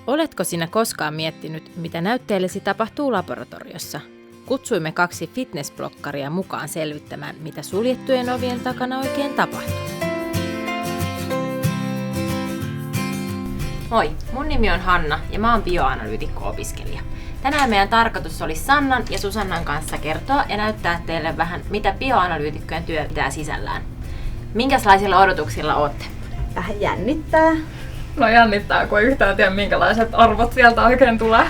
Oletko sinä koskaan miettinyt, mitä näytteellesi tapahtuu laboratoriossa? Kutsuimme 2 fitnessblokkaria mukaan selvittämään, mitä suljettujen ovien takana oikein tapahtuu. Moi, mun nimi on Hanna ja mä oon bioanalyytikko-opiskelija. Tänään meidän tarkoitus oli Sannan ja Susannan kanssa kertoa ja näyttää teille vähän, mitä bioanalyytikkojen työ pitää sisällään. Minkälaisilla odotuksilla ootte? Vähän jännittää. No jännittää, kun ei yhtään tiedä minkälaiset arvot sieltä oikein tulee.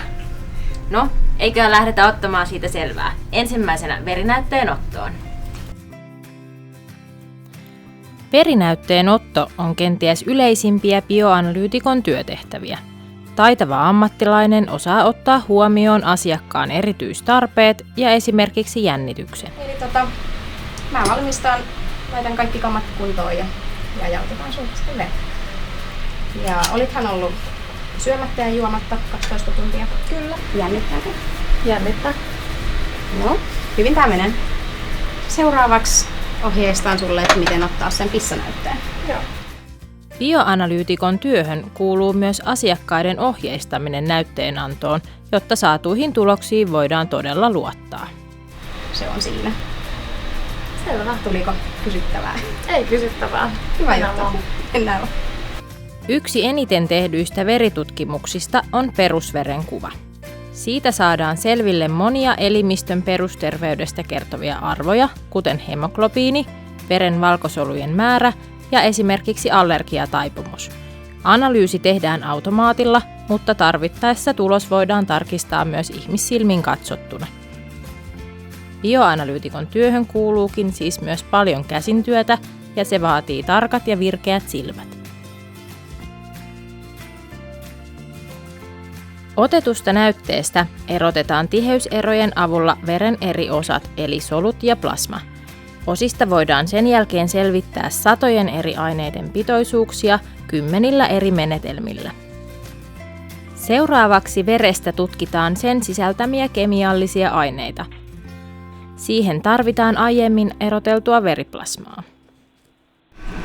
No, eiköhän lähdetä ottamaan siitä selvää. Ensimmäisenä verinäytteen ottoon. Verinäytteen otto on kenties yleisimpiä bioanalyytikon työtehtäviä. Taitava ammattilainen osaa ottaa huomioon asiakkaan erityistarpeet ja esimerkiksi jännityksen. Eli mä valmistan, laitan kaikki kammat kuntoon ja jautetaan sun sitten verta. Ja olithan ollut syömättä ja juomatta 12 tuntia. Kyllä. Jännittääkö? Jännittää. No, hyvin tää menee. Seuraavaksi ohjeistan sulle, että miten ottaa sen pissanäytteen. Joo. Bioanalyytikon työhön kuuluu myös asiakkaiden ohjeistaminen näytteenantoon, jotta saatuihin tuloksiin voidaan todella luottaa. Se on siinä. Selvä. Tuliko kysyttävää? Ei kysyttävää. Hyvä juttu. Mennään vaan. Yksi eniten tehdyistä veritutkimuksista on perusverenkuva. Siitä saadaan selville monia elimistön perusterveydestä kertovia arvoja, kuten hemoglobiini, veren valkosolujen määrä ja esimerkiksi allergiataipumus. Analyysi tehdään automaatilla, mutta tarvittaessa tulos voidaan tarkistaa myös ihmissilmin katsottuna. Bioanalyytikon työhön kuuluukin siis myös paljon käsintyötä ja se vaatii tarkat ja virkeät silmät. Otetusta näytteestä erotetaan tiheyserojen avulla veren eri osat eli solut ja plasma. Osista voidaan sen jälkeen selvittää satojen eri aineiden pitoisuuksia 10 eri menetelmillä. Seuraavaksi verestä tutkitaan sen sisältämiä kemiallisia aineita. Siihen tarvitaan aiemmin eroteltua veriplasmaa.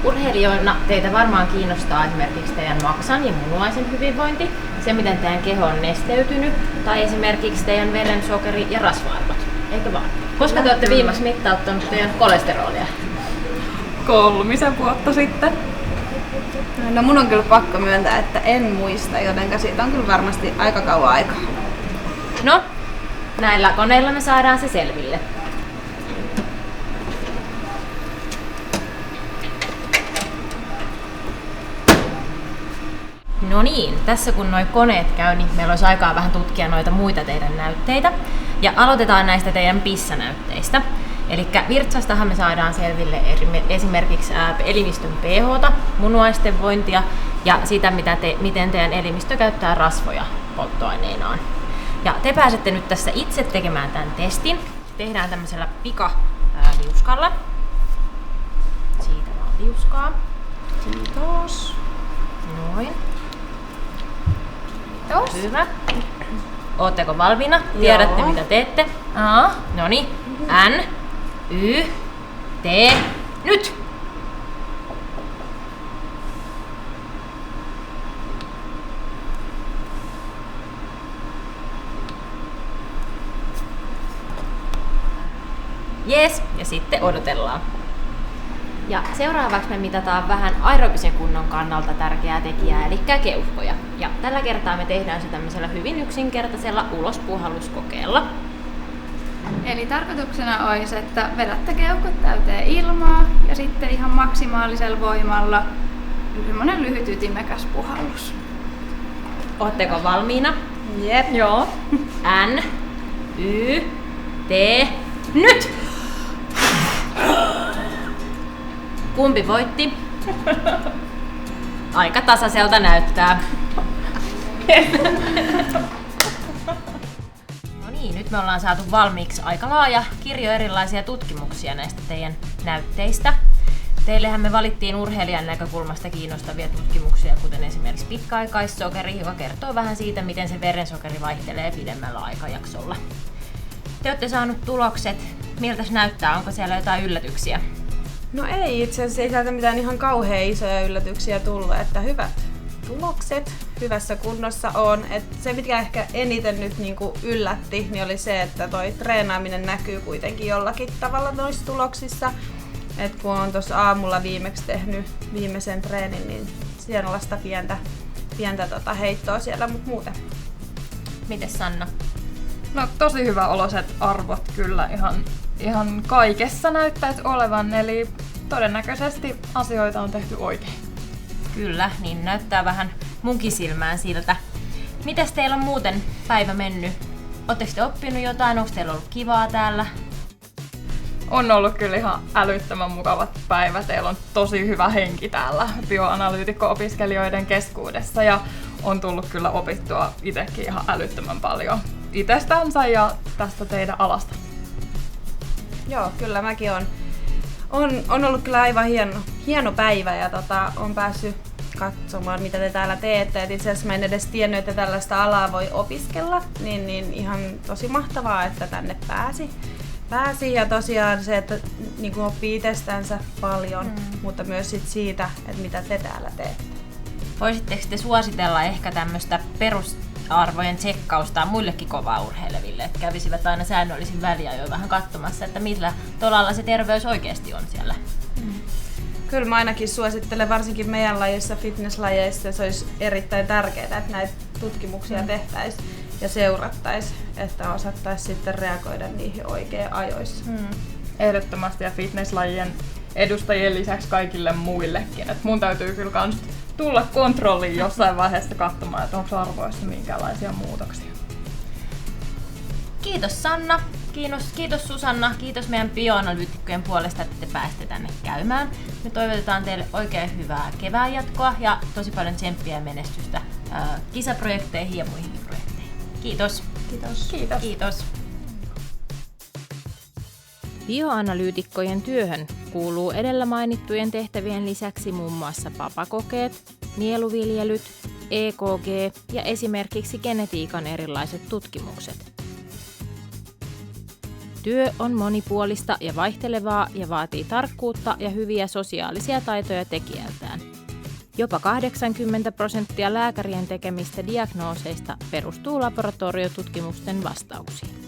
Urheilijoina teitä varmaan kiinnostaa esimerkiksi teidän maksan ja munuaisen hyvinvointi, se miten teidän keho on nesteytynyt, tai esimerkiksi teidän verensokeri- ja rasva-arvot, eikö vaan? Koska te olette viimeksi mittauttanut teidän kolesterolia? 3 vuotta sitten. No mun on kyllä pakko myöntää, että en muista, jotenka siitä on kyllä varmasti aika kauan aikaa. No, näillä koneilla me saadaan se selville. No niin, tässä kun noi koneet käy, niin meillä olisi aikaa vähän tutkia noita muita teidän näytteitä. Ja aloitetaan näistä teidän pissanäytteistä. Eli virtsastahan me saadaan selville esimerkiksi elimistön pH:ta, munuaisten vointia ja sitä, miten teidän elimistö käyttää rasvoja polttoaineinaan. Ja te pääsette nyt tässä itse tekemään tämän testin. Tehdään tämmöisellä pikaliuskalla. Siitä vaan liuskaa. Kiitos. Noin. Kiitos. Hyvä. Ootteko valmiina? Tiedätte mitä teette? Noniin. N, Y, T, nyt! Jees, ja sitten odotellaan. Ja seuraavaksi me mitataan vähän aerobisen kunnon kannalta tärkeää tekijää, eli keuhkoja. Ja tällä kertaa me tehdään se tämmöisellä hyvin yksinkertaisella ulospuhalluskokeella. Eli tarkoituksena olisi, että vedätte keuhkot täyteen ilmaa ja sitten ihan maksimaalisella voimalla semmoinen lyhyt ytimekäs puhallus. Ootteko valmiina? Jep. Joo. N, Y, T, nyt! Kumpi voitti? Aika tasaiselta näyttää. No niin, nyt me ollaan saatu valmiiksi aika laaja kirjo erilaisia tutkimuksia näistä teidän näytteistä. Teillehän me valittiin urheilijan näkökulmasta kiinnostavia tutkimuksia, kuten esimerkiksi pitkäaikaissokeri, joka kertoo vähän siitä, miten se verensokeri vaihtelee pidemmällä aikajaksolla. Te olette saanut tulokset. Miltä se näyttää? Onko siellä jotain yllätyksiä? No ei itse asiassa, ei täältä mitään ihan kauhean isoja yllätyksiä tullut, että hyvät tulokset hyvässä kunnossa on. Et se, mikä ehkä eniten nyt niinku yllätti, niin oli se, että toi treenaaminen näkyy kuitenkin jollakin tavalla noissa tuloksissa. Et kun on tuossa aamulla viimeksi tehnyt viimeisen treenin, niin sienlaista pientä heittoa siellä, mutta muuten. Mites Sanna? No tosi hyvä oloset arvot kyllä ihan kaikessa näyttäisi olevan, eli todennäköisesti asioita on tehty oikein. Kyllä, niin näyttää vähän munkin silmään siltä. Mites teillä on muuten päivä mennyt? Oletteko te oppinut jotain? Onko teillä ollut kivaa täällä? On ollut kyllä ihan älyttömän mukavat päivät. Teillä on tosi hyvä henki täällä bioanalyytikko-opiskelijoiden keskuudessa ja on tullut kyllä opittua itsekin ihan älyttömän paljon itsestänsä ja tästä teidän alasta. Joo, kyllä mäkin on ollut kyllä aivan hieno päivä ja on päässyt katsomaan, mitä te täällä teette. Et itse asiassa mä en edes tiennyt, että tällaista alaa voi opiskella, niin ihan tosi mahtavaa, että tänne pääsi. Ja tosiaan se, että niin oppii itsestänsä paljon, mutta myös siitä, että mitä te täällä teette. Voisitteko te suositella ehkä tämmöistä perusarvojen tsekkausta muillekin kovaa urheileville, että kävisivät aina säännöllisin väliajoin vähän katsomassa, että millä tolalla se terveys oikeasti on siellä? Kyllä mä ainakin suosittelen, varsinkin meidän lajissa, fitnesslajeissa, se olisi erittäin tärkeää, että näitä tutkimuksia tehtäisiin ja seurattaisiin, että osattaisiin sitten reagoida niihin oikein ajoissa. Ehdottomasti ja fitnesslajien edustajien lisäksi kaikille muillekin. Et mun täytyy kyllä kans tulla kontrolliin jossain vaiheessa katsomaan, että onko arvoissa minkälaisia muutoksia. Kiitos Sanna, kiitos Susanna, kiitos meidän bioanalyytikkojen puolesta, että te pääsitte tänne käymään. Me toivotetaan teille oikein hyvää kevään jatkoa ja tosi paljon tsemppiä ja menestystä kisaprojekteihin ja muihinkin projekteihin. Kiitos. Kiitos. Kiitos. Kiitos. Bioanalyytikkojen työhön kuuluu edellä mainittujen tehtävien lisäksi muun muassa papakokeet, nieluviljelyt, EKG ja esimerkiksi genetiikan erilaiset tutkimukset. Työ on monipuolista ja vaihtelevaa ja vaatii tarkkuutta ja hyviä sosiaalisia taitoja tekijältään. Jopa 80% lääkärien tekemistä diagnooseista perustuu laboratoriotutkimusten vastauksiin.